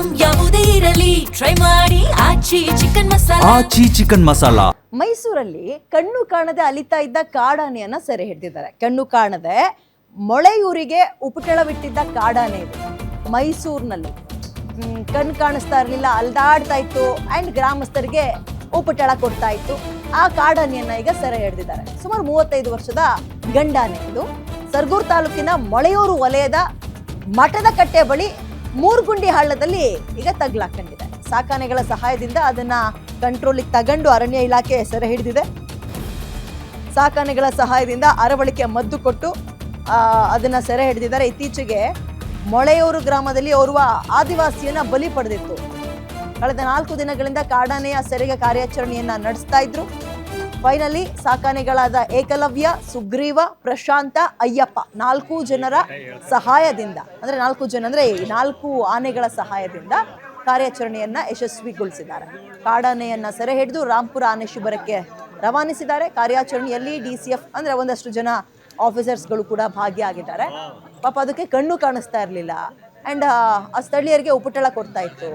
Item ಯಾವುದೇ ಇರಲಿ try ಮಾಡಿ ಆಚಿ ಚಿಕನ್ ಮಸಾಲಾ. ಮೈಸೂರಲ್ಲಿ ಕಣ್ಣು ಕಾಣದೆ ಅಲಿತಾ ಇದ್ದ ಕಾಡಾನೆಯನ್ನ ಸೆರೆ ಹಿಡಿದಿದ್ದಾರೆ. ಕಣ್ಣು ಕಾಣದೆ ಮೊಳೆಯೂರಿಗೆ ಉಪಟಳವಿಟ್ಟಿದ್ದ ಕಾಡಾನೆ ಇದು ಮೈಸೂರಿನಲ್ಲಿ. ಕಣ್ಣು ಕಾಣಿಸ್ತಾ ಇರಲಿಲ್ಲ, ಅಲ್ದಾಡ್ತಾ ಇತ್ತು ಅಂಡ್ ಗ್ರಾಮಸ್ಥರಿಗೆ ಉಪಟಳ ಕೊಡ್ತಾ ಇತ್ತು. ಆ ಕಾಡಾನೆಯನ್ನ ಈಗ ಸೆರೆ ಹಿಡಿದಿದ್ದಾರೆ. ಸುಮಾರು 35 ವರ್ಷದ ಗಂಡಾನೆ ಇದು. ಸರಗೂರು ತಾಲೂಕಿನ ಮೊಳೆಯೂರು ವಲಯದ ಮಠದ ಕಟ್ಟೆ ಬಳಿ ಮೂರ್ಗುಂಡಿ ಹಳ್ಳದಲ್ಲಿ ಈಗ ತಗ್ಲಾಕೊಂಡಿದೆ. ಸಾಕಾನೆಗಳ ಸಹಾಯದಿಂದ ಅದನ್ನ ಕಂಟ್ರೋಲಿಗೆ ತಗೊಂಡು ಅರಣ್ಯ ಇಲಾಖೆ ಸೆರೆ ಹಿಡಿದಿದೆ. ಸಾಕಾನೆಗಳ ಸಹಾಯದಿಂದ ಅರವಳಿಕೆ ಮದ್ದು ಕೊಟ್ಟು ಅದನ್ನ ಸೆರೆ ಹಿಡಿದಿದ್ದಾರೆ. ಇತ್ತೀಚೆಗೆ ಮೊಳೆಯೂರು ಗ್ರಾಮದಲ್ಲಿ ಓರ್ವ ಆದಿವಾಸಿಯನ್ನ ಬಲಿ ಪಡೆದಿತ್ತು. ಕಳೆದ 4 ದಿನಗಳಿಂದ ಕಾಡಾನೆಯ ಸೆರೆಗೆ ಕಾರ್ಯಾಚರಣೆಯನ್ನ ನಡೆಸ್ತಾ ಇದ್ರು. ಫೈನಲಿ ಸಾಕಾನೆಗಳಾದ ಏಕಲವ್ಯ, ಸುಗ್ರೀವ, ಪ್ರಶಾಂತ, ಅಯ್ಯಪ್ಪ 4 ಜನರ ಸಹಾಯದಿಂದ, ಅಂದ್ರೆ 4 ಜನ ಅಂದ್ರೆ 4 ಆನೆಗಳ ಸಹಾಯದಿಂದ ಕಾರ್ಯಾಚರಣೆಯನ್ನ ಯಶಸ್ವಿಗೊಳಿಸಿದ್ದಾರೆ. ಕಾಡಾನೆಯನ್ನ ಸೆರೆ ಹಿಡಿದು ರಾಂಪುರ ಆನೆ ಶಿಬಿರಕ್ಕೆ ರವಾನಿಸಿದ್ದಾರೆ. ಕಾರ್ಯಾಚರಣೆಯಲ್ಲಿ DCF ಅಂದ್ರೆ ಒಂದಷ್ಟು ಜನ ಆಫೀಸರ್ಸ್ಗಳು ಕೂಡ ಭಾಗಿಯಾಗಿದ್ದಾರೆ. ಪಾಪ ಅದಕ್ಕೆ ಕಣ್ಣು ಕಾಣಿಸ್ತಾ ಇರಲಿಲ್ಲ ಅಂಡ್ ಆ ಸ್ಥಳೀಯರಿಗೆ ಉಪಟಳ ಕೊಡ್ತಾ ಇತ್ತು.